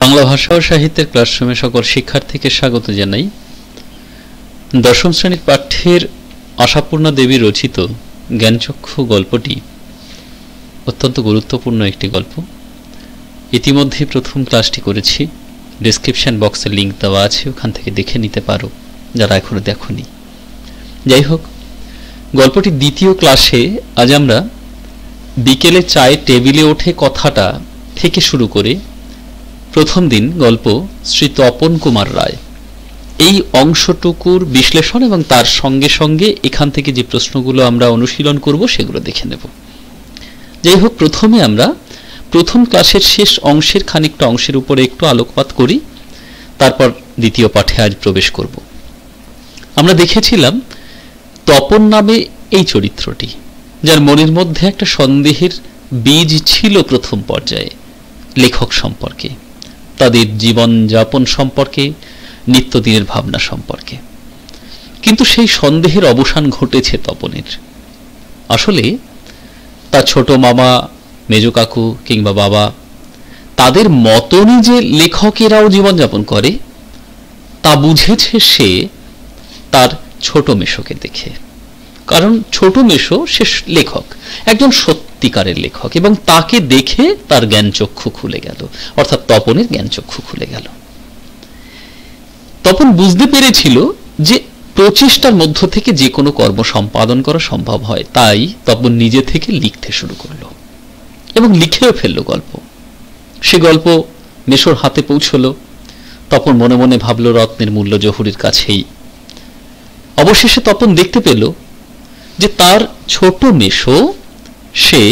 বাংলা ভাষা ও সাহিত্যের ক্লাসরুমে সকল শিক্ষার্থীকে স্বাগত জানাই। দশম শ্রেণীর পাঠ্যের আশাপূর্ণা দেবী রচিত জ্ঞানচক্ষু গল্পটি অত্যন্ত গুরুত্বপূর্ণ একটি গল্প। ইতিমধ্যে প্রথম ক্লাসটি করেছি, ডেসক্রিপশন বক্সে লিঙ্ক দেওয়া আছে, ওখান থেকে দেখে নিতে পারো যারা এখনো দেখোনি। যাই হোক, গল্পটির দ্বিতীয় ক্লাসে আজ আমরা বিকেলে চায়ে টেবিলে ওঠে কথাটা থেকে শুরু করে প্রথম দিন গল্প শ্রী তপন কুমার রায় এই অংশটুকুর বিশ্লেষণ এবং তার সঙ্গে সঙ্গে এখান থেকে যে প্রশ্নগুলো আমরা অনুশীলন করব সেগুলো দেখে নেব। যাই হোক, প্রথমে আমরা প্রথম ক্লাসের শেষ অংশের খানিকটা অংশের উপরে একটু আলোকপাত করি, তারপর দ্বিতীয় পাঠে আজ প্রবেশ করব। আমরা দেখেছিলাম তপন নামে এই চরিত্রটি, যার মনের মধ্যে একটা সন্দেহের বীজ ছিল প্রথম পর্যায়ে লেখক সম্পর্কে, তাদের জীবনযাপন সম্পর্কে, নিত্যদিনের ভাবনা সম্পর্কে। কিন্তু সেই সন্দেহের অবসান ঘটেছে তপনের। আসলে তার ছোট মামা, মেজ কাকু কিংবা বাবা, তাদের মতনই যে লেখকেরাও জীবনযাপন করে তা বুঝেছে সে তার ছোট মেশোকে দেখে। কারণ ছোট মেশো সে লেখক, একজন সত্যিকারের লেখক, এবং তাকে দেখে তার জ্ঞানচক্ষু খুলে গেল, অর্থাৎ তপনের জ্ঞানচক্ষু খুলে গেল। তপন বুঝতে পেরেছিল যে প্রচেষ্টার মধ্য থেকে যে কোনো কর্ম সম্পাদন করা সম্ভব হয়, তাই তপন নিজে থেকে লিখতে শুরু করলো এবং লিখেও ফেললো গল্প। সে গল্প মেশোর হাতে পৌঁছলো। তপন মনে মনে ভাবলো রত্নের মূল্য জহুরির কাছেই। অবশেষে তপন দেখতে পেল যে তার ছোট মেশো সে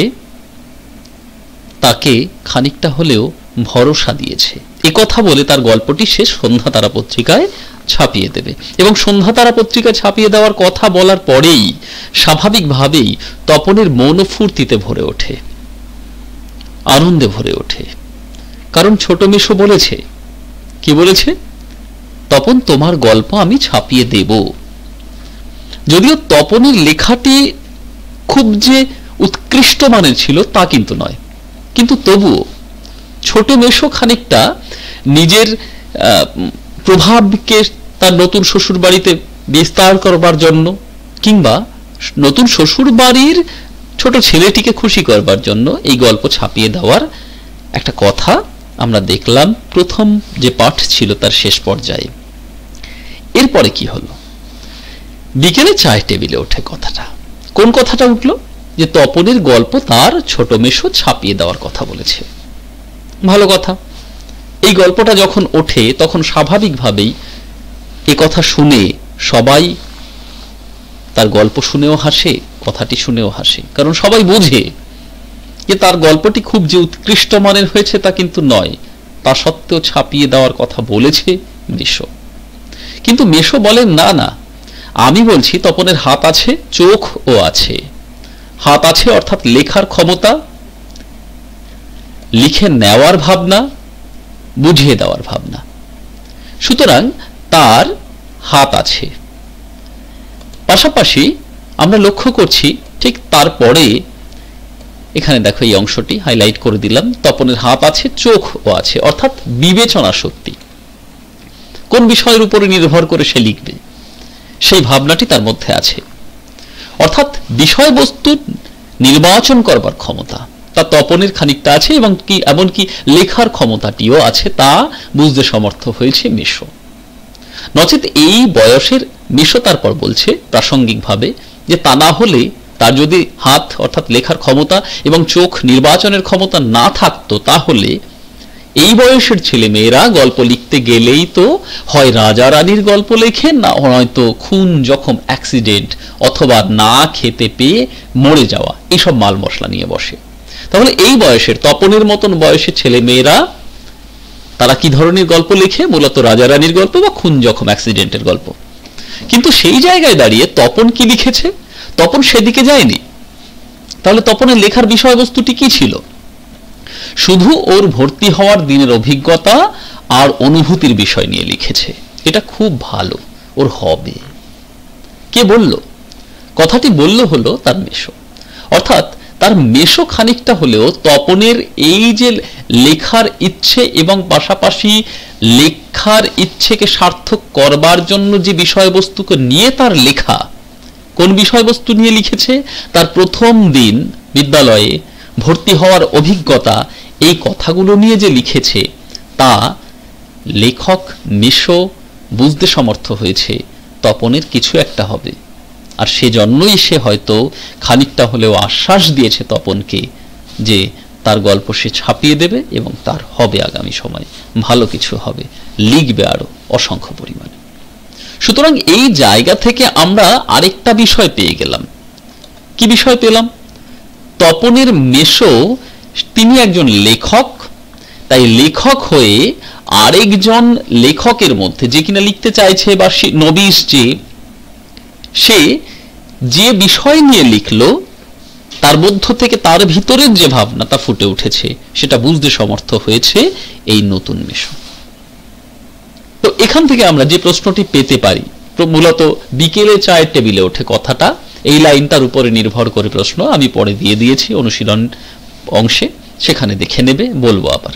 তাকে খানিকটা হলেও ভরসা দিয়েছে। এ কথা বলে তার গল্পটি সে সন্ধ্যা তারা পত্রিকায় ছাপিয়ে দেবে, এবং সন্ধ্যা তারা পত্রিকায় ছাপিয়ে দেওয়ার কথা বলার পরেই স্বাভাবিকভাবেই তপনের মন ফুর্তিতে ভরে ওঠে, আনন্দে ভরে ওঠে। কারণ ছোট মেশো বলেছে, কি বলেছে? তপন, তোমার গল্প আমি ছাপিয়ে দেব। যদিও তপনের লেখাটি খুব যে উৎকৃষ্ট মানের ছিল তা কিন্তু নয়, কিন্তু তবুও ছোট মেশো খানিকটা নিজের প্রভাবকে তার নতুন শ্বশুর বাড়িতে বিস্তার করবার জন্য, কিংবা নতুন শ্বশুর বাড়ির ছোট ছেলেটিকে খুশি করবার জন্য এই গল্প ছাপিয়ে দেওয়ার একটা কথা আমরা দেখলাম প্রথম যে পাঠ ছিল তার শেষ পর্যায়ে। এরপরে কি হলো? বিকেলে চায়ের টেবিলে ওঠে কথাটা। কোন কথাটা উঠলো? যে তপনের গল্প তার ছোট মেশো ছাপিয়ে দেওয়ার কথা বলেছে। ভালো কথা। এই গল্পটা যখন ওঠে তখন স্বাভাবিকভাবেই এ কথা শুনে সবাই তার গল্প শুনেও হাসে, কথাটি শুনেও হাসে। কারণ সবাই বোঝে যে তার গল্পটি খুব যে উৎকৃষ্ট মানের হয়েছে তা কিন্তু নয়, তা সত্ত্বেও ছাপিয়ে দেওয়ার কথা বলেছে মেশো। কিন্তু মেশো বলেন, না না, আমি বলছি তপনের হাত আছে, চোখও আছে। হাত আছে অর্থাৎ লেখার ক্ষমতা, লিখে নেওয়ার ভাবনা, বুঝিয়ে দেওয়ার ভাবনা। সুতরাং তার হাত আছে। পাশাপাশি আমরা লক্ষ্য করছি ঠিক তারপরে, এখানে দেখো এই অংশটি হাইলাইট করে দিলাম, তপনের হাত আছে, চোখও আছে, অর্থাৎ বিবেচনা শক্তি। কোন বিষয়ের উপরে নির্ভর করে সে লিখবে সেই ভাবনাটি তার মধ্যে আছে। অর্থাৎ বিষয়বস্তু নির্বাচন করবার ক্ষমতা তা তপনের খানিকটা আছে, এবং কি এমনকি লেখার ক্ষমতাটিও আছে, তা বুঝতে সমর্থ হয়েছে মেশো। নচেত এই বয়সের মেশো তারপর বলছে প্রাসঙ্গিকভাবে যে তা না হলে তার যদি হাত অর্থাৎ লেখার ক্ষমতা এবং চোখ নির্বাচনের ক্ষমতা না থাকতো, তাহলে এই বয়সের ছেলে মেয়েরা গল্প লিখতে গেলেই তো হয় রাজা রানীর গল্প লেখে, না হয়তো খুন, জখম, অ্যাক্সিডেন্ট, অথবা না খেতে পেয়ে মরে যাওয়া, এইসব মাল মশলা নিয়ে বসে। তাহলে এই বয়সের, তপনের মতন বয়সের ছেলে মেয়েরা তারা কি ধরনের গল্প লেখে? মূলত রাজা রানীর গল্প বা খুন, জখম, অ্যাক্সিডেন্টের গল্প। কিন্তু সেই জায়গায় দাঁড়িয়ে তপন কি লিখেছে? তপন সেদিকে যায়নি। তাহলে তপনের লেখার বিষয়বস্তুটি কি ছিল? শুধু ওর ভর্তি হওয়ার দিনের অভিজ্ঞতা আর অনুভূতির বিষয় নিয়ে লিখেছে। এটা খুব ভালো, ওর হবে। কে বলল? কথাটি বলল হলো তার মেশো। অর্থাৎ তার মেশো খানিকটা হলেও তপনের এই যে লেখার ইচ্ছে এবং পাশাপাশি লেখার ইচ্ছেকে সার্থক করবার জন্য যে বিষয়বস্তুকে নিয়ে তার লেখা, কোন বিষয়বস্তু নিয়ে লিখেছে, তার প্রথম দিন বিদ্যালয়ে ভর্তি হওয়ার অভিজ্ঞতা, এই কথাগুলো নিয়ে যে লিখেছে তা লেখক মেশো বুঝতে সমর্থ হয়েছে তপনের কিছু একটা হবে। আর সেজন্যই সে হয়তো খানিকটা হলেও আশ্বাস দিয়েছে তপনকে যে তার গল্প সে ছাপিয়ে দেবে এবং তার হবে আগামী সময় ভালো কিছু হবে, লিখবে আরো অসংখ্য পরিমাণে। সুতরাং এই জায়গা থেকে আমরা আরেকটা বিষয় পেয়ে গেলাম। কি বিষয় পেলাম? তপনের মেশো তিনি একজন লেখক, তাই লেখক হয়ে আরেকজন লেখকের মধ্যে যে কিনা লিখতে চাইছে বা নবিশ সে যে বিষয় নিয়ে লিখলো তার মধ্য থেকে তার ভিতরের যে ভাবনা তা ফুটে উঠেছে, সেটা বুঝতে সমর্থ হয়েছে এই নতুন মেশো। তো এখান থেকে আমরা যে প্রশ্নটি পেতে পারি, মূলত বিকেলে চায়ের টেবিলে ওঠে কথাটা, এই লাইনটার উপরে নির্ভর করে প্রশ্ন আমি পরে দিয়ে দিয়েছি অনুশীলন অংশে, সেখানে দেখে নেবে, বলবো আবার।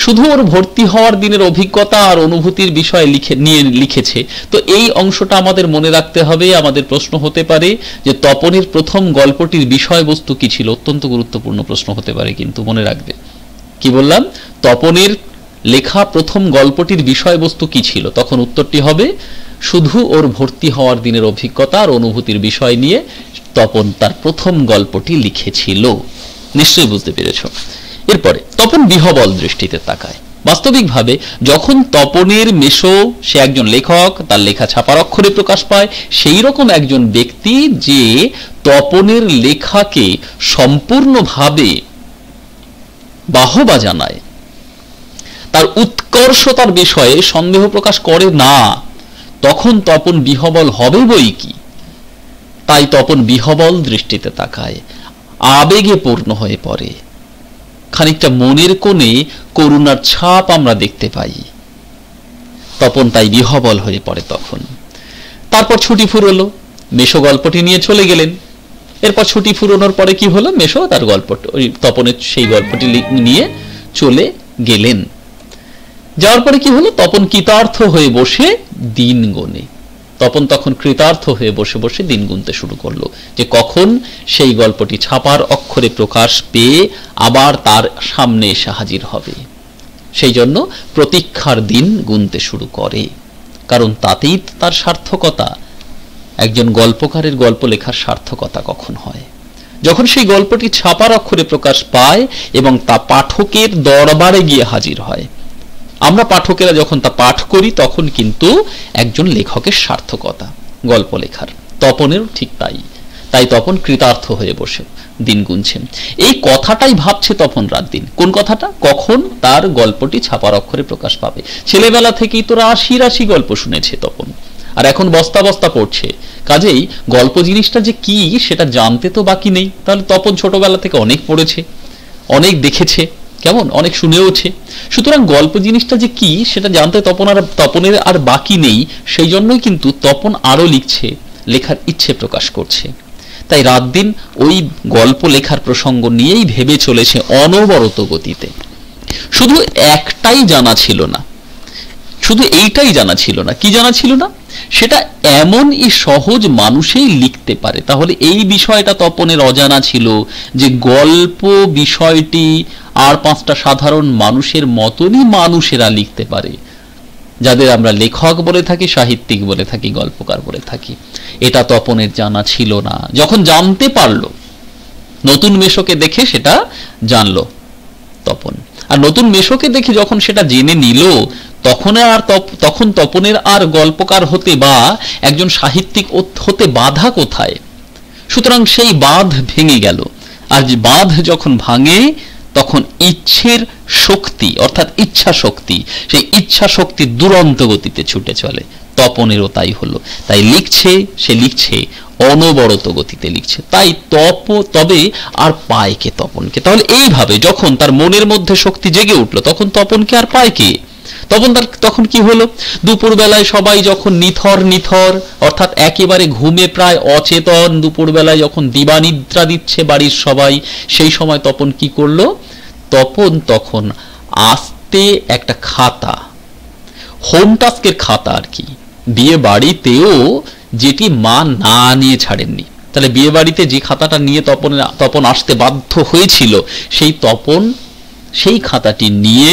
শুধু ওর ভর্তি হওয়ার দিনের অভিজ্ঞতা আর অনুভূতির বিষয় নিয়ে লিখেছে, তো এই অংশটা আমাদের মনে রাখতে হবে। আমাদের প্রশ্ন হতে পারে যে তপনের প্রথম গল্পটির বিষয়বস্তু কি ছিল, অত্যন্ত গুরুত্বপূর্ণ প্রশ্ন হতে পারে, কিন্তু মনে রাখবে কি বললাম, তপনের লেখা প্রথম গল্পটির বিষয়বস্তু কি ছিল, তখন উত্তরটি হবে শুধু ওর ভর্তি হওয়ার দিনের অভিজ্ঞতা আর অনুভূতির বিষয় নিয়ে তপন তার প্রথম গল্পটি লিখেছিল। নিশ্চয়ই বুঝতে পেরেছ। এরপরে তপন বিহবল দৃষ্টিতে তাকায়। বাস্তবিকভাবে যখন তপনের মেশো, সে একজন লেখক, তার লেখা ছাপার অক্ষরে প্রকাশ পায়, সেই রকম একজন ব্যক্তি যে তপনের লেখাকে সম্পূর্ণভাবে বাহবা জানায়, তার উৎকর্ষতার বিষয়ে সন্দেহ প্রকাশ করে না, তখন তপন বিহবল হবে বই কি। তাই তপন বিহবল দৃষ্টিতে তাকায়, আবেগে পূর্ণ হয়ে পড়ে, খানিকটা মনের কোণে করুণার ছাপ আমরা দেখতে পাই। তপন তাই বিহবল হয়ে পড়ে তখন। তারপর ছুটি ফুরোলো, মেশো গল্পটি নিয়ে চলে গেলেন। এরপর ছুটি ফুরোনোর পরে কি হলো, মেশো তার গল্পটি, তপনের সেই গল্পটি নিয়ে চলে গেলেন। যাওয়ার পরে কি হলো, তপন কৃতার্থ হয়ে বসে দিন গোনে। তপন তখন কৃতার্থ হয়ে বসে বসে দিন গুনতে শুরু করলো যে কখন সেই গল্পটি ছাপার অক্ষরে প্রকাশ পেয়ে আবার তার সামনে এসে হাজির হবে। সেই জন্য প্রতীক্ষার দিন গুনতে শুরু করে, কারণ তাতেই তার সার্থকতা। একজন গল্পকারের গল্প লেখার সার্থকতা কখন হয়, যখন সেই গল্পটি ছাপার অক্ষরে প্রকাশ পায় এবং তা পাঠকের দরবারে গিয়ে হাজির হয়। আমরা পাঠকেরা যখন তা পাঠ করি তখন কিন্তু একজন লেখকের সার্থকতা গল্প লেখার। তপনেরও ঠিক তাই। তাই তপন কৃতার্থ হয়ে বসে দিন গুনছেন। এই কথাটাই ভাবছে তপন রাত দিন। কোন কথাটা? কখন তার গল্পটি ছাপার অক্ষরে প্রকাশ পাবে। ছেলেবেলা থেকেই তো রাশি রাশি গল্প শুনেছে তপন, আর এখন বস্তা বস্তা পড়ছে। কাজেই গল্প জিনিসটা যে কি সেটা জানতে তো বাকি নেই। তাহলে তপন ছোটবেলা থেকে অনেক পড়েছে, অনেক দেখেছে, কেমন অনেক শুনেওছে। সুতরাং গল্প জিনিসটা যে কি সেটা জানতে তপনের আর বাকি নেই। সেই জন্যই কিন্তু তপন আরো লিখছে, লেখার ইচ্ছে প্রকাশ করছে। তাই রাত দিন ওই গল্প লেখার প্রসঙ্গ নিয়েই ভেবে চলেছে অনবরত গতিতে। শুধু একটাই জানা ছিল না, শুধু এইটাই জানা ছিল না। কি জানা ছিল না? সেটা এমনই সহজ মানুষই লিখতে পারে। তাহলে এই বিষয়টা তপনের অজানা ছিল যে গল্প বিষয়টি আর পাঁচটা সাধারণ মানুষের মতনই মানুষেরা লিখতে পারে, যাদের আমরা লেখক বলে থাকি, সাহিত্যিক বলে থাকি, গল্পকার বলে থাকি। এটা তপনের জানা ছিল না। যখন জানতে পারলো, নতুন মেশোকে দেখে সেটা জানলো তপন। আর নতুন মেশোকে দেখে যখন সেটা জেনে নিল, তখন তপনের আর গল্পকার হতে বা একজন সাহিত্যিক হতে বাধা কোথায়? সুতরাং সেই বাঁধ ভেঙে গেল। আর যে বাঁধ যখন ভাঙে তখন ইচ্ছের শক্তি, অর্থাৎ ইচ্ছা শক্তি, সেই ইচ্ছা শক্তি দুরন্ত গতিতে ছুটে চলে। তপনেরও তাই হলো। তাই সে লিখছে অনবরত গতিতে লিখছে। তাই তবে আর পায় কে তপনকে? তাহলে এইভাবে যখন তার মনের মধ্যে শক্তি জেগে উঠলো, তখন তপনকে আর পায় কে? তখন কি হলো, দুপুরবেলায় সবাই যখন নিথর নিথর অর্থাৎ একেবারে ঘুমে প্রায় অচেতন, দুপুরবেলায় যখন দিবানিদ্রা দিচ্ছে বাড়ির সবাই, সেই সময় তপন কি করলো, তখন আস্তে একটা খাতা, হোম টাস্কের খাতা আর কি, বিয়ে বাড়িতেও যেটি মা না নিয়ে ছাড়েননি, তাহলে বিয়ে বাড়িতে যে খাতাটা নিয়ে তপন আসতে বাধ্য হয়েছিল, সেই খাতাটি নিয়ে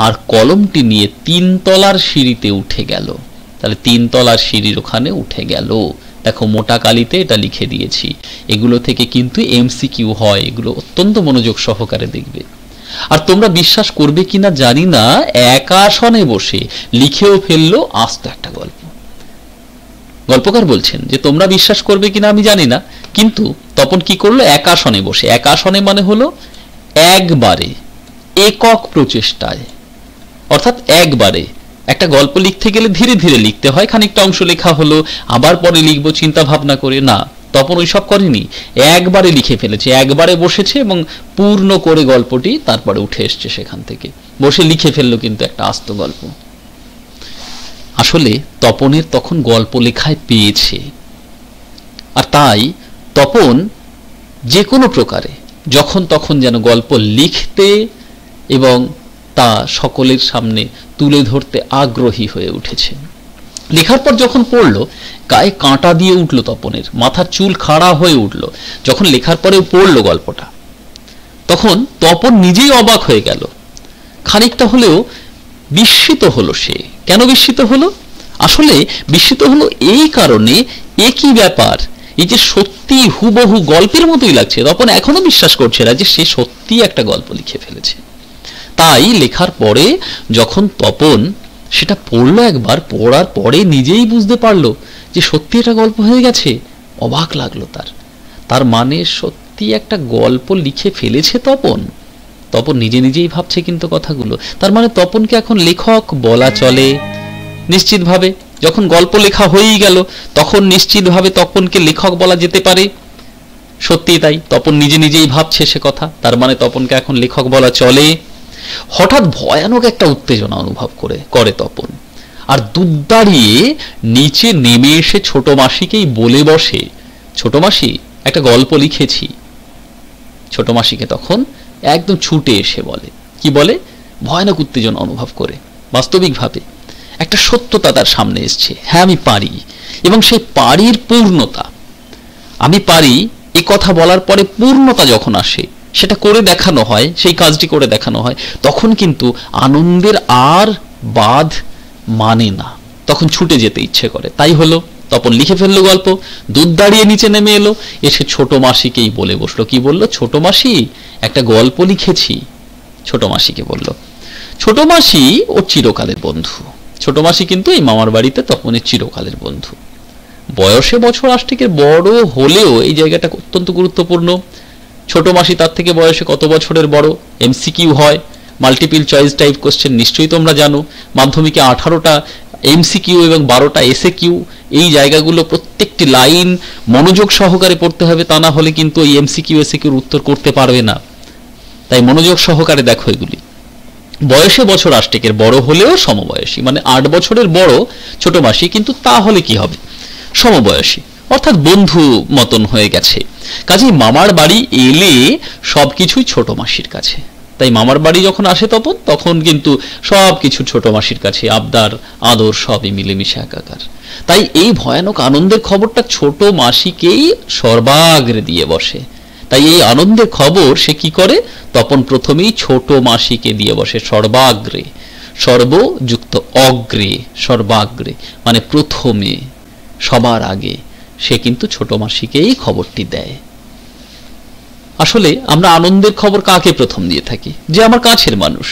আর কলমটি নিয়ে 3 তলার সিঁড়িতে উঠে গেল। তাহলে 3 তলার সিঁড়ির ওখানে উঠে গেল। দেখো মোটা কালিতে এটা লিখে দিয়েছি, এগুলো থেকে কিন্তু এমসিকিউ হয়, এগুলো অত্যন্ত মনোযোগ সহকারে দেখবে। আর তোমরা বিশ্বাস করবে কিনা জানি না, এক আসনে বসে লিখেও ফেললো আস্ত একটা গল্প। গল্পকার বলছেন যে তোমরা বিশ্বাস করবে কিনা আমি জানি না, কিন্তু তপন কি করলো, এক আসনে বসে, এক আসনে মানে হলো একবারে একক প্রচেষ্টায়, অর্থাৎ একবারে একটা গল্প লিখতে গেলে ধীরে ধীরে লিখতে হয়, খানিকটা অংশ লেখা হলো, আবার পরে লিখবো চিন্তা ভাবনা করে, না তপন ওইসব করেনি, একবারে লিখে ফেলেছে, একবারে বসেছে এবং পূর্ণ করে গল্পটি তারপরে উঠে এসছে, সেখান থেকে বসে লিখে ফেললো কিন্তু একটা আস্ত গল্প। আসলে তপনের তখন গল্প লেখায় পেয়েছে, আর তাই তপন যে কোনো প্রকারে যখন তখন যেন গল্প লিখতে এবং তা সকলের সামনে তুলে ধরতে আগ্রহী হয়ে উঠেছে। লেখার পর যখন পড়ল, গায়ে কাঁটা দিয়ে উঠল তপনের, মাথার চুল খাড়া হয়ে উঠল। যখন লেখার পরে পড়ল গল্পটা, তখন তপন নিজেই অবাক হয়ে গেল, খানিকটা হলেও বিস্মিত হলো সে। কেন বিস্মিত হলো? আসলে বিস্মিত হলো এই কারণে, একই ব্যাপার, এই যে সত্যি হুবহু গল্পের মতোই লাগছে, তপন এখনো বিশ্বাস করছে না যে সে সত্যি একটা গল্প লিখে ফেলেছে। তাই লেখার পরে যখন তপন সেটা পড়লো, একবার পড়ার পরে নিজেই বুঝতে পারলো যে সত্যি এটা গল্প হয়ে গেছে। অবাক লাগলো তার মানে সত্যি একটা গল্প লিখে ফেলেছে তপন। তপন নিজে নিজেই ভাবছে কিন্তু কথাগুলো, তার মানে তপনকে এখন লেখক বলা চলে নিশ্চিতভাবে। যখন গল্প লেখা হয়েই গেল, তখন নিশ্চিতভাবে তপনকে লেখক বলা যেতে পারে। সত্যি তাই, তপন নিজে নিজেই ভাবছে সে কথা, তার মানে তপনকে এখন লেখক বলা চলে। হঠাৎ ভয়ানক একটা উত্তেজনা অনুভব করে তপন, আর দুধ দাঁড়িয়ে নিচে নেমে এসে ছোট মাসিকেই বলে বসে, ছোট মাসি একটা গল্প লিখেছি। ছোট মাসিকে তখন একদম ছুটে এসে বলে, কি বলে, ভয়ানক উত্তেজনা অনুভব করে, বাস্তবিকভাবে একটা সত্যতা তার সামনে এসছে, হ্যাঁ আমি পারি, এবং সেই পারির পূর্ণতা, আমি পারি এ কথা বলার পরে পূর্ণতা যখন আসে, সেটা করে দেখানো হয়, সেই কাজটি করে দেখানো হয়, তখন কিন্তু আনন্দের আর বাঁধ মানে না, তখন ছুটে যেতে ইচ্ছে করে। তাই হলো, তপন লিখে ফেললো গল্প, দুধ দাঁড়িয়ে নিচে নেমে এলো, এসে ছোট মাসিকেই বলে বসলো। কি বললো? ছোট মাসি একটা গল্প লিখেছি। ছোট মাসিকে বলল। ছোট মাসি ওর চিরকালের বন্ধু। ছোট মাসি কিন্তু এই মামার বাড়িতে তপনের চিরকালের বন্ধু। বয়সে বছর 8 বড় হলেও এই জায়গাটা অত্যন্ত গুরুত্বপূর্ণ। ছোট মাসি তার থেকে বয়সে কত বছরের বড়? এমসিকিউ হয়, মাল্টিপল চয়েস টাইপ কোশ্চেন নিশ্চয়ই তোমরা জানো। মাধ্যমিকে 18টা এমসিকিউ এবং 12টা এসএকিউ, এই জায়গাগুলো প্রত্যেকটি লাইন মনোযোগ সহকারে পড়তে হবে, তা না হলে কিন্তু এই এমসিকিউ এসএকিউর উত্তর করতে পারবে না। তাই মনোযোগ সহকারে দেখো এগুলি। বয়সে বছর 8 বড় হলেও সমবয়সী, মানে 8 বছরের বড় ছোট মাসি, কিন্তু তাহলে কি হবে? সমবয়সী, অর্থাৎ বন্ধু মতন হয়ে গেছে। কাজেই মামার বাড়ি এলে সবকিছুই ছোট মাসির কাছে। তাই মামার বাড়ি যখন আসে তখন কিন্তু সবকিছু ছোট মাসির কাছে, আবদার আদর সবই মিলেমিশে একাকার। তাই এই ভয়ানক আনন্দের খবরটা ছোট মাসিকেই সর্বাগ্রে দিয়ে বসে। তাই এই আনন্দের খবর সে কি করে? তপন প্রথমেই ছোট মাসিকে দিয়ে বসে সর্বাগ্রে, সর্বযুক্ত অগ্রে, সর্বাগ্রে মানে প্রথমে, সবার আগে সে কিন্তু ছোট মাসিকেই খবরটি দেয়। আসলে আমরা আনন্দের খবর কাকে প্রথম দিয়ে থাকি? যে আমার কাছের মানুষ,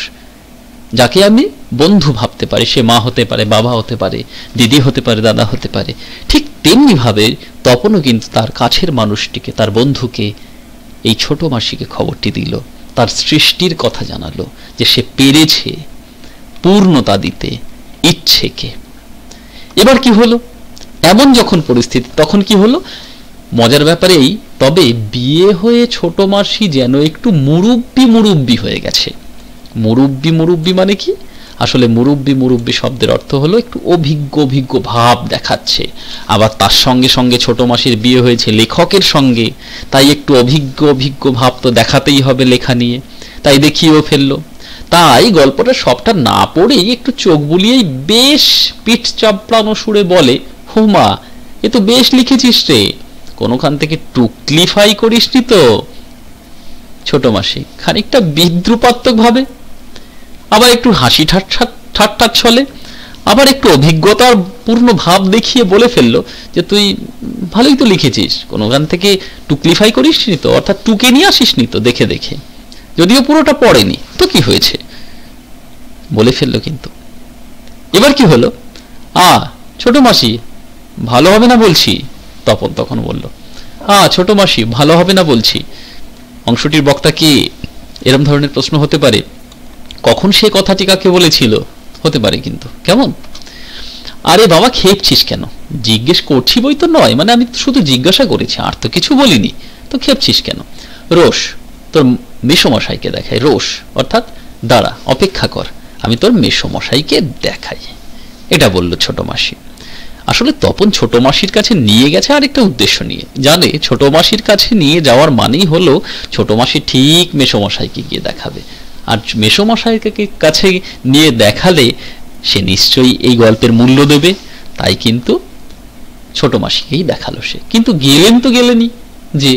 যাকে আমি বন্ধু ভাবতে পারি। সে মা হতে পারে, বাবা হতে পারে, দিদি হতে পারে, দাদা হতে পারে। ঠিক তেমনি ভাবে তপনও কিন্তু তার কাছের মানুষটিকে, তার বন্ধুকে, এই ছোট মাসিকে খবরটি দিল, তার সৃষ্টির কথা জানালো, যে সে পেরেছে পূর্ণতা দিতে ইচ্ছেকে। এবার কি হলো? এমন যখন পরিস্থিতি, তখন কি হলো? মজার ব্যাপারে এই, তবে বিয়ে হয়ে ছোট মাসি যেন একটু মুরব্বি হয়ে গেছে। মুরব্বি মানে কি? আসলে মুরব্বি মুরব্বি শব্দের অর্থ হলো একটু অভিজ্ঞ অভিজ্ঞ ভাব দেখাচ্ছে। আবার তার সঙ্গে সঙ্গে ছোট মাসির বিয়ে হয়েছে লেখকের সঙ্গে, তাই একটু অভিজ্ঞ অভিজ্ঞ ভাব তো দেখাতেই হবে লেখা নিয়ে, তাই দেখিয়েও ফেললো। তাই গল্পটা সবটা না পড়েই একটু চোখ বুলিয়েই বেশ পিঠ চাপড়ানো সুরে বলে, হুমা এ তো বেশ লিখেছিস রে, কোনোখান থেকে টুকলিফাই করিসনি তো? ছোট মাসি খানিকটা বিদ্রুপাত্মক ভাবে, আবার একটু হাসি ঠাট্টা ছলে, আবার একটু অভিজ্ঞতার পূর্ণ ভাব দেখিয়ে বলে ফেললো যে তুই ভালোই তো লিখেছিস, কোনোখান থেকে টুকলিফাই করিসনি তো, অর্থাৎ টুকে নিয়ে আসিসনি তো দেখে দেখে, যদিও পুরোটা পড়েনি তো কি হয়েছে বলে ফেললো। কিন্তু এবার কি হলো? ছোট মাসি ভালো হবে না বলছি। তপন তখন বলল, ছোট মাসি ভালো হবে না বলছি। অংশটির বক্তা কে? এরম ধরনের প্রশ্ন হতে পারে। কখন সে কথাটি কাকে বলেছিল হতে পারে, কিন্তু কেমন? আরে বাবা খেপছিস কেন? জিজ্ঞেস করছি বই তো নয়, মানে আমি শুধু জিজ্ঞাসা করেছি, আর তো কিছু বলিনি, তো খেপছিস কেন? রোষ তোর মেসোমশাইকে দেখাই। রোষ অর্থাৎ দাঁড়া, অপেক্ষা কর, আমি তোর মেসোমশাইকে দেখাই, এটা বলল ছোট মাসি। আসলে তপন ছোট মাসির কাছে নিয়ে গেছে আরেকটা উদ্দেশ্য নিয়ে, জানে ছোট মাসির কাছে নিয়ে যাওয়ার মানেই হলো ছোট মাসি ঠিক মেসোমশাইকে গিয়ে দেখাবে, আর মেসোমশাইকে কাছে নিয়ে দেখালে সে নিশ্চয়ই এই গল্পের মূল্য দেবে। তাই কিন্তু ছোট মাসিকেই দেখালো সে। কিন্তু গেলেন তো গেলেনি, যে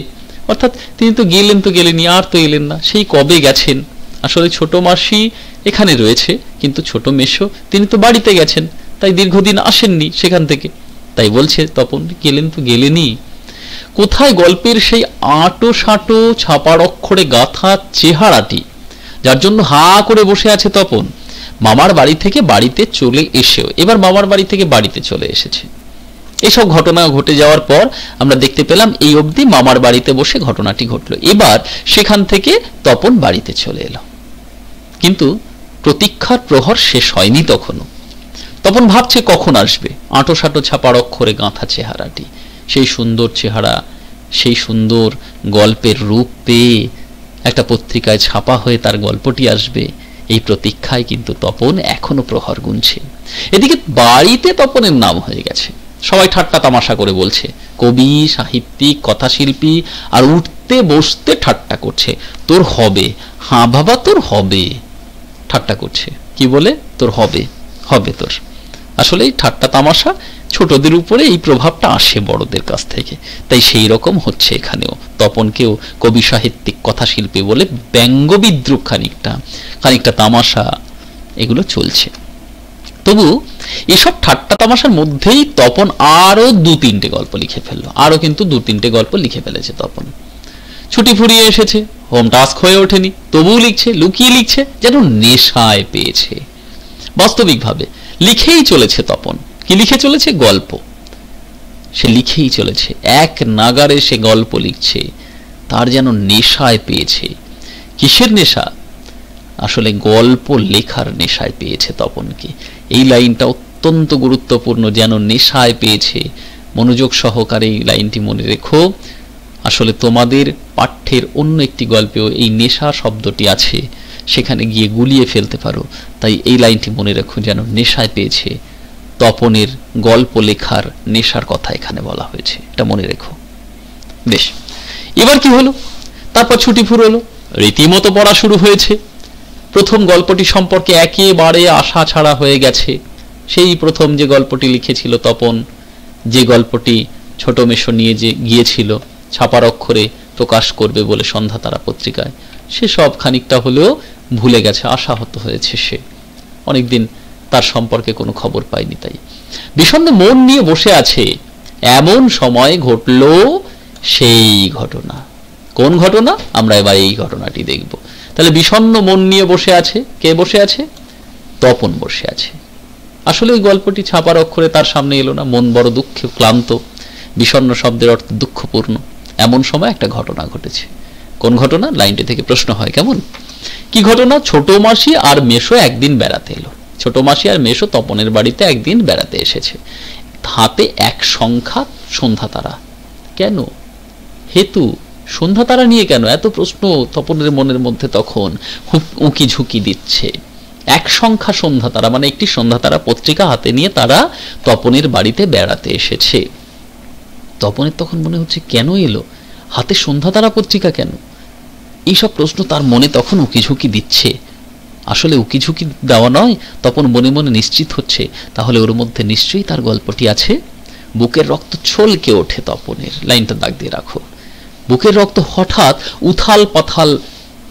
অর্থাৎ তিনি তো গেলেন তো গেলেনি, আর তো এলেন না, সেই কবে গেছেন। আসলে ছোট মাসি এখানে রয়েছে, কিন্তু ছোট মেসো তিনি তো বাড়িতে গেছেন, তাই দীর্ঘদিন আসেননি সেখান থেকে। তাই বলছে তপন, গেলেন তো গেলেনি। কোথায় গল্পের সেই আঁটো সাঁটো ছাপার অক্ষরে গাঁথা চেহারাটি, যার জন্য হা করে বসে আছে তপন? মামার বাড়ি থেকে বাড়িতে চলে এসেও এবার মামার বাড়ি থেকে বাড়িতে চলে এসেছে। এসব ঘটনা ঘটে যাওয়ার পর আমরা দেখতে পেলাম এই অবধি মামার বাড়িতে বসে ঘটনাটি ঘটলো। এবার সেখান থেকে তপন বাড়িতে চলে এলো, কিন্তু প্রতীক্ষার প্রহর শেষ হয়নি তখনও। তপন ভাবছে কখন আসবে আঁটো সাঁটো ছাপার অক্ষরে গাঁথা চেহারাটি, সেই সুন্দর চেহারা, সেই সুন্দর গল্পের রূপ পেয়ে একটা পত্রিকায় ছাপা হয়ে তার গল্পটি আসবে, এই প্রতীক্ষায় কিন্তু তপন এখনো প্রহর গুনছে। এদিকে বাড়িতে তপনের নাম হয়ে গেছে, সবাই ঠাট্টা তামাশা করে বলছে কবি, সাহিত্যিক, কথাশিল্পী, আর উঠতে বসতে ঠাট্টা করছে, তোর হবে, হ্যাঁ বাবা তোর হবে, ঠাট্টা করছে। কি বলে? তোর হবে, হবে তোর। আসলে এই ঠাট্টা তামাশা ছোটদের উপরে এই প্রভাবটা আসে বড়দের কাছ থেকে, তাই সেই রকম হচ্ছে এখানেও। তপনকেও কবি, সাহিত্যিক, কথাশিল্পী বলে ব্যঙ্গ বিদ্রুপ, খানিকটা তামাশা এগুলো চলছে। তবু এসব ঠাট্টা তামাশার মধ্যেই তপন আরো 2-3টে গল্প লিখে ফেললো, আরো কিন্তু 2-3টে গল্প লিখে ফেলেছে তপন। ছুটি ফুরিয়ে এসেছে, হোম টাস্ক হয়ে ওঠেনি, তবুও লিখছে, লুকিয়ে লিখছে, যেন নেশায় পেয়েছে। বাস্তবিকভাবে লিখেই চলেছে তপন। কি লিখে চলেছে? গল্প। সে লিখেই চলেছে, এক নাগারে সে গল্প লিখছে, তার যেন নেশায় পেয়েছে। কিসের নেশা? আসলে গল্প লেখার নেশায় পেয়েছে তপনকে। এই লাইনটা অত্যন্ত গুরুত্বপূর্ণ, যেন নেশায় পেয়েছে। মনোযোগ সহকারে এই লাইনটি মনে রেখো। আসলে তোমাদের পাঠ্যের অন্য একটি গল্পেও এই নেশা শব্দটি আছে, সেখানে গিয়ে গুলিয়ে ফেলতে পারো। তাই এই লাইনটি মনে রেখো, যেন নেশায় পেয়েছে। তপনের গল্প লেখার নেশার কথা এখানে বলা হয়েছে, এটা মনে রেখো। বেশ, এবার কি হলো? তারপর ছুটি ফুরোলো, রীতিমতো পড়া শুরু হয়েছে। প্রথম গল্পটি সম্পর্কে একেবারে আশা ছাড়া হয়ে গেছে। সেই প্রথম যে গল্পটি লিখেছিল তপন, যে গল্পটি ছোট মেশো নিয়ে যে গিয়েছিল ছাপার অক্ষরে প্রকাশ করবে বলে সন্ধ্যাতারা পত্রিকায়, সে সব খানিকটা হলেও ভুলে গেছে, আশাহত হয়েছে সে। অনেকদিন তার সম্পর্কে কোনো খবর পায়নি, তাই বিষণ্ণ মন নিয়ে বসে আছে। এমন সময় ঘটল সেই ঘটনা। কোন ঘটনা? আমরা এবার এই ঘটনাটি দেখব। তাহলে বিষণ্ণ মন নিয়ে বসে আছে কে? বসে আছে তপন, বসে আছে। আসলে ওই গল্পটি ছাপার অক্ষরে তার সামনে এলো না, মন বড় দুঃখে ক্লান্ত। বিষণ্ণ শব্দের অর্থ দুঃখপূর্ণ। এমন সময় একটা ঘটনা ঘটেছে। কোন ঘটনা? লাইনটি থেকে প্রশ্ন হয়, কেমন কি ঘটনা? ছোট মাসি আর মেশো একদিন বেড়াতে এলো। ছোট মাসি আর মেশো তপনের বাড়িতে একদিন বেড়াতে এসেছে। হাতে এক সংখ্যা সন্ধ্যা তারা। কেন? হেতু সন্ধ্যা তারা নিয়ে কেন? এত প্রশ্ন তপনের মনের মধ্যে তখন উঁকি ঝুঁকি দিচ্ছে। এক সংখ্যা সন্ধ্যা তারা, মানে একটি সন্ধ্যা তারা পত্রিকা হাতে নিয়ে তারা তপনের বাড়িতে বেড়াতে এসেছে। তপনের তখন মনে হচ্ছে কেন এলো, হাতে সন্ধ্যা তারা পত্রিকা কেন, এইসব প্রশ্ন তার মনে তখন উকিঝুঁকি দিচ্ছে। আসলে উকিঝুঁকি দেওয়া নয়, তপন মনে মনে নিশ্চিত হচ্ছে তাহলে ওর মধ্যে নিশ্চয়ই তার গল্পটি আছে। বুকের রক্ত ছলকে ওঠে তপনের, লাইনটা দাগ দিয়ে রাখো। বুকের রক্ত হঠাৎ উথাল পাথাল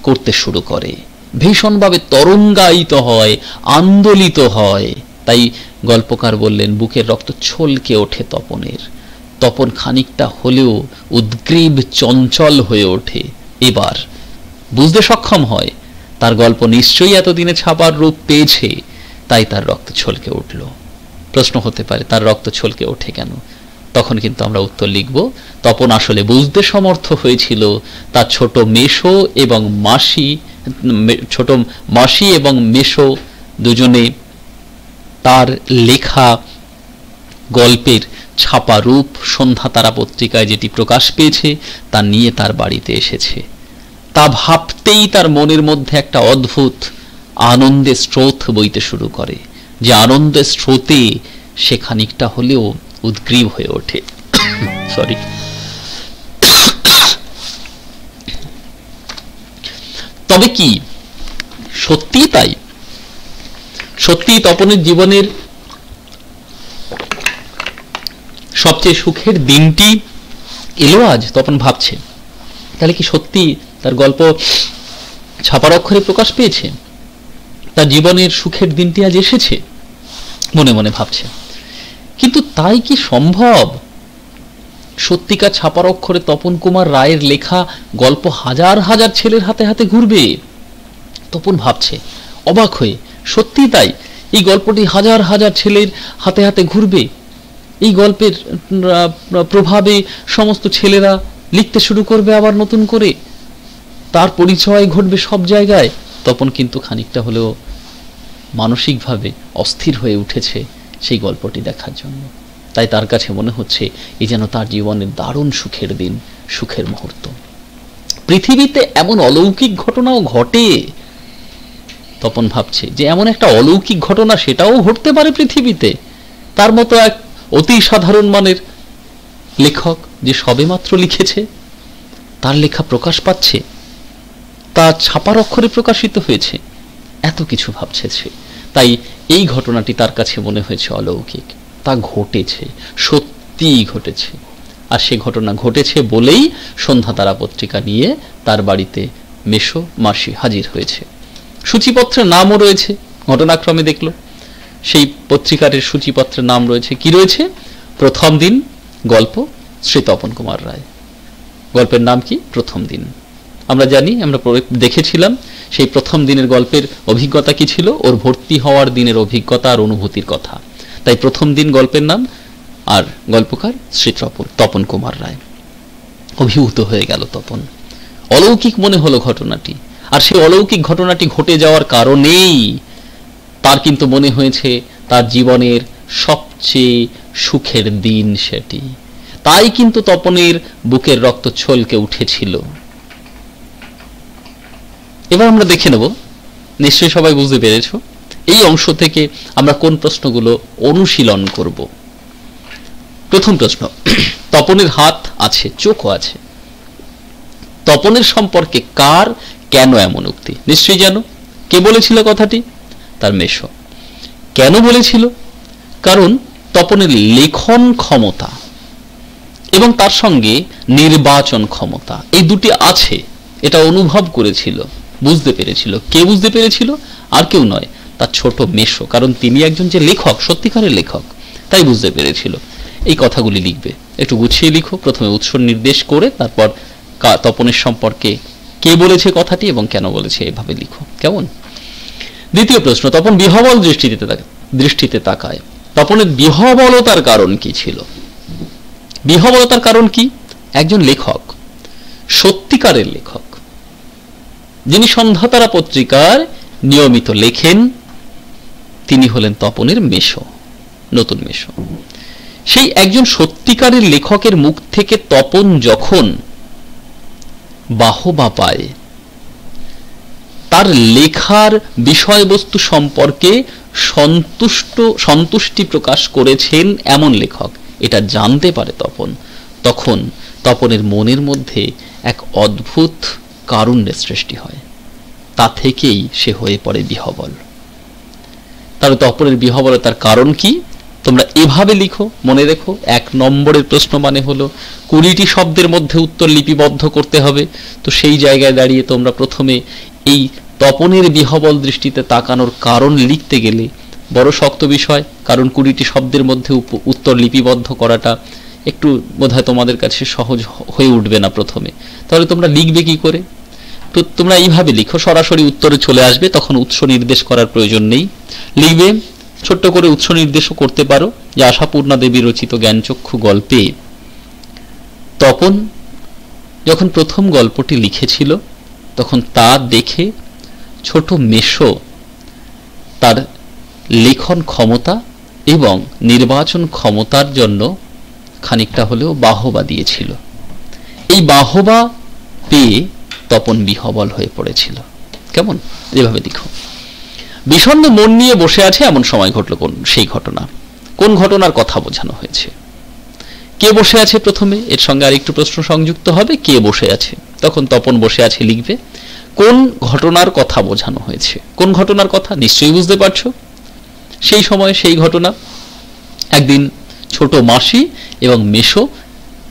করতে শুরু করে, ভীষণভাবে তরঙ্গায়িত হয়, আন্দোলিত হয়। তাই গল্পকার বললেন বুকের রক্ত ছলকে ওঠে তপনের। তপন খানিকটা হলেও উদ্গ্রীব চঞ্চল হয়ে ওঠে, এবার বুঝতে সক্ষম হয় তার গল্প নিশ্চয়ই এতদিনে ছাপার রূপ পেয়েছে, তাই তার রক্ত ছলকে উঠল। প্রশ্ন হতে পারে তার রক্ত ছলকে ওঠে কেন, তখন কিন্তু আমরা উত্তর লিখব তপন আসলে বুঝতে সমর্থ হয়েছিল তার ছোট মাসি এবং মেশো দুজনে তার লেখা গল্পের ছাপা রূপ সন্ধ্যা তারা পত্রিকায় যেটি প্রকাশ পেয়েছে তা নিয়ে তার বাড়িতে এসেছে। তা ভাবতেই তার মনের মধ্যে একটা অদ্ভুত আনন্দের স্রোত বইতে শুরু করে, যে আনন্দের স্রোতে সে খানিকটা হলেও উদ্গ্রীব হয়ে ওঠে। সরি। তবে কি সত্যি তাই? সত্যি তপনের জীবনের সবচেয়ে সুখের দিনটি এলো আজ? তপন ভাবছে তাহলে কি সত্যি তার গল্প ছাপার অক্ষরে প্রকাশ পেয়েছে, তার জীবনের সুখের দিনটি আজ এসেছে? মনে মনে ভাবছে। কিন্তু তাই কি সম্ভব? সত্যিকার ছাপার অক্ষরে তপন কুমার রায়ের লেখা গল্প হাজার হাজার ছেলের হাতে হাতে ঘুরবে? তপন ভাবছে অবাক হয়ে, সত্যি তাই, এই গল্পটি হাজার হাজার ছেলের হাতে হাতে ঘুরবে। এই গল্পের প্রভাবে সমস্ত ছেলেরা লিখতে শুরু করবে আবার নতুন করে, তার পরিচয় ঘটবে সব জায়গায়। তপন কিন্তু খানিকটা হলেও মানসিকভাবে অস্থির হয়ে উঠেছে সেই গল্পটি দেখার জন্য। তাই তার কাছে মনে হচ্ছে এই যেন তার জীবনের দারুণ সুখের দিন, সুখের মুহূর্ত। পৃথিবীতে এমন অলৌকিক ঘটনাও ঘটে। তপন ভাবছে যে এমন একটা অলৌকিক ঘটনা সেটাও ঘটতে পারে পৃথিবীতে। তার মতো এক অতি সাধারণ মানের লেখক যে সবেমাত্র লিখেছে, তার লেখা প্রকাশ পাচ্ছে, তা ছাপার অক্ষরে প্রকাশিত হয়েছে, এত কিছু ভাবছে সে। তাই এই ঘটনাটি তার কাছে মনে হয়েছে অলৌকিক। তা ঘটেছে, সত্যিই ঘটেছে। আর সে ঘটনা ঘটেছে বলেই সন্ধ্যা তারা পত্রিকা নিয়ে তার বাড়িতে মেশো মাসি হাজির হয়েছে। সূচিপত্রের নামও রয়েছে, ঘটনাক্রমে দেখল সেই পত্রিকার সূচিপত্রের নাম রয়েছে, কি রয়েছে? প্রথম দিন গল্প, শ্রী তপন কুমার রায়। গল্পের নাম কি? প্রথম দিন। আমরা জানি, আমরা দেখেছিলাম সেই প্রথম দিনের গল্পের অভিজ্ঞতা কি ছিল, ওর ভর্তি হওয়ার দিনের অভিজ্ঞতা আর অনুভূতির কথা। তাই প্রথম দিন গল্পের নাম, আর গল্পকার শ্রী তপন কুমার রায়। অভিভূত হয়ে গেল তপন, অলৌকিক মনে হলো ঘটনাটি। আর সেই অলৌকিক ঘটনাটি ঘটে যাওয়ার কারণেই তার কিন্তু মনে হয়েছে তার জীবনের সবচেয়ে সুখের দিন সেটি। তাই কিন্তু তপনের বুকের রক্ত ছলকে উঠেছিল। এবার আমরা দেখে নেব, নিশ্চয়ই সবাই বুঝতে পেরেছ এই অংশ থেকে আমরা কোন প্রশ্নগুলো অনুশীলন করব। প্রথম প্রশ্ন, তপনের হাত আছে, চোখও আছে। তপনের সম্পর্কে কার কেন এমন উক্তি? নিশ্চয়ই জানো। কে বলেছিল কথাটি? তার মেশো। কেন বলেছিল? কারণ তপনের লেখন ক্ষমতা এবং তার সঙ্গে নির্বাচন ক্ষমতা এই দুটি আছে, এটা অনুভব করেছিল, বুঝতে পেরেছিল। কে বুঝতে পেরেছিল? আর কেউ নয়, তার ছোট মেশো। কারণ তিনি একজন যে লেখক, সত্যিকারের লেখক, তাই বুঝতে পেরেছিল। এই কথাগুলি লিখবে, একটু গুছিয়ে লিখো। প্রথমে উৎস নির্দেশ করে তারপর তপনের সম্পর্কে কে বলেছে কথাটি এবং কেন বলেছে, এভাবে লিখো, কেমন? দ্বিতীয় প্রশ্ন, তপন বিহবল দৃষ্টিতে তাকায়। তপনের বিহবলতার কারণ কি ছিল? বিহবলতার কারণ কি? একজন লেখক, সত্যিকারের লেখক, যিনি সন্ধ্যা তারা পত্রিকার নিয়মিত লেখেন, তিনি হলেন তপনের মেশো, নতুন মেশো। সেই একজন সত্যিকারের লেখকের মুখ থেকে তপন যখন বাহবা পায়, তার লেখার বিষয়বস্তু সম্পর্কে সন্তুষ্টি প্রকাশ করেছেন এমন লেখক এটা জানতে পারে তখন তপনের মনের মধ্যে এক অদ্ভুত কারুণ্যের সৃষ্টি হয়, তা থেকেই সে হয়ে পড়ে বিহ্বল। তাহলে তপনের বিহ্বলতার কারণ কি? তোমরা এভাবে লিখো, মনে রেখো। 1 নম্বরের প্রশ্ন মানে হলো 20টি শব্দের মধ্যে উত্তর লিপিবদ্ধ করতে হবে। তো সেই জায়গায় দাঁড়িয়ে তোমরা প্রথমে এই তপনের বিহ্বল দৃষ্টিতে তাকানোর কারণ লিখতে গেলে বড় শক্ত বিষয়, কারণ 20টি শব্দের মধ্যে উত্তর লিপিবদ্ধ করাটা একটু বোধহয় তোমাদের কাছে সহজ হয়ে উঠবে না প্রথমে। তাহলে তোমরা লিখবে কি করে? তো তোমরা এইভাবে লিখো, সরাসরি উত্তরে চলে আসবে, তখন উৎস নির্দেশ করার প্রয়োজন নেই। লিখবে, ছোট্ট করে উৎস নির্দেশও করতে পারো, যে আশাপূর্ণা দেবী রচিত জ্ঞানচক্ষু গল্পে তপন যখন প্রথম গল্পটি লিখেছিল তখন তা দেখে ছোট মেশো তার লেখন ক্ষমতা এবং নির্বাচন ক্ষমতার জন্য খানিকটা হলেও বাহবা দিয়েছিল। এই বাহবা পেয়ে তপন বিহ্বল হয়ে পড়েছিল। কেমন? এভাবে দেখো, বিষণ্ণ মন নিয়ে বসে আছে এমন সময় ঘটল সেই ঘটনা। কোন ঘটনার কথা বোঝানো হয়েছে? কে বসে আছে প্রথমে, এর সঙ্গে আরেকটু প্রশ্ন সংযুক্ত হবে, কে বসে আছে। তখন তপন বসে আছে লিখবে। কোন ঘটনার কথা বোঝানো হয়েছে? কোন ঘটনার কথা নিশ্চয়ই বুঝতে পারছো। সেই সময় সেই ঘটনা, একদিন ছোট মাসি এবং মেশো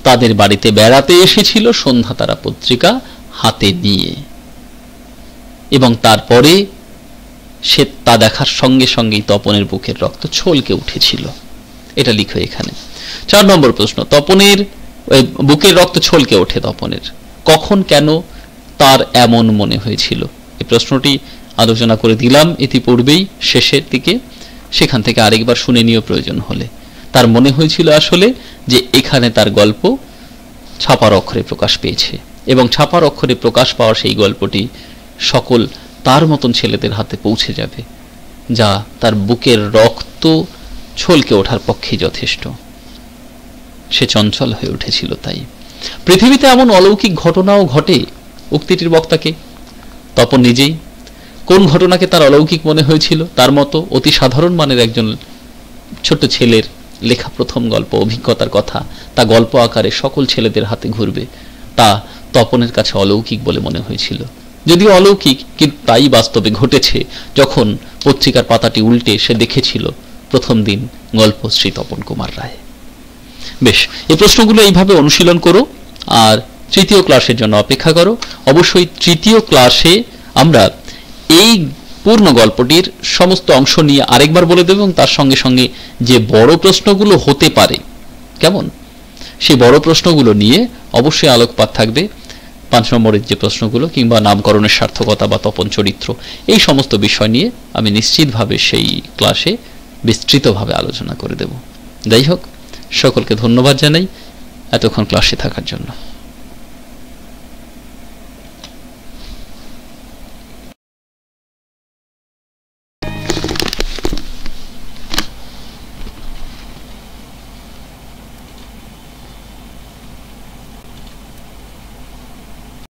তাদের বাড়িতে বেড়াতে এসেছিল সন্ধ্যা তারা পত্রিকা হাতে নিয়ে, এবং তারপরে সে তা দেখার সঙ্গে সঙ্গেই তপনের বুকের রক্ত ছলকে উঠেছিল। এটা লিখো এখানে। 4 নম্বর প্রশ্ন, তপনের বুকের রক্ত ছলকে ওঠে তপনের কখন, কেন, তার এমন মনে হয়েছিল? এই প্রশ্নটি আলোচনা করে দিলাম ইতিপূর্বেই শেষের দিকে, সেখান থেকে আরেকবার শুনে নিও প্রয়োজন হলে। তার মনে হয়েছিল আসলে যে এখানে তার গল্প ছাপার অক্ষরে প্রকাশ পেয়েছে, এবং ছাপার অক্ষরে প্রকাশ পাওয়া সেই গল্পটি সকল তার মতন ছেলেদের হাতে পৌঁছে যাবে, যা তার বুকের রক্ত ছলকে ওঠার পক্ষে যথেষ্ট। সে চঞ্চল হয়ে উঠেছিল। তাই পৃথিবীতে এমন অলৌকিক ঘটনাও ঘটে। উক্তিটির বক্তাকে তপন নিজেই। কোন ঘটনাকে তার অলৌকিক মনে হয়েছিল? তার মতো অতি সাধারণ মানের একজন ছোট্ট ছেলের লেখা প্রথম গল্প, অভিজ্ঞতার কথা, তা গল্প আকারে সকল ছেলেদের হাতে ঘুরবে, তা তপনের কাছে অলৌকিক বলে মনে হয়েছিল। যদিও অলৌকিক, কিন্তু তাই বাস্তবে ঘটেছে। যখন পত্রিকার পাতাটি উল্টে সে দেখেছিল প্রথম দিন গল্প শ্রী তপন কুমার রায়। বেশ, এই প্রশ্নগুলো এইভাবে অনুশীলন করো, আর তৃতীয় ক্লাসের জন্য অপেক্ষা করো। অবশ্যই তৃতীয় ক্লাসে আমরা এই পূর্ণ গল্পটির সমস্ত অংশ নিয়ে আরেকবার বলে দেব, এবং তার সঙ্গে সঙ্গে যে বড় প্রশ্নগুলো হতে পারে, কেমন, সেই বড় প্রশ্নগুলো নিয়ে অবশ্যই আলোকপাত থাকবে। 5 নম্বরের যে প্রশ্নগুলো, কিংবা নামকরণের সার্থকতা বা তপন চরিত্র, এই সমস্ত বিষয় নিয়ে আমি নিশ্চিতভাবে সেই ক্লাসে বিস্তৃতভাবে আলোচনা করে দেব। যাই হোক, সকলকে ধন্যবাদ জানাই এতক্ষণ ক্লাসে থাকার জন্য।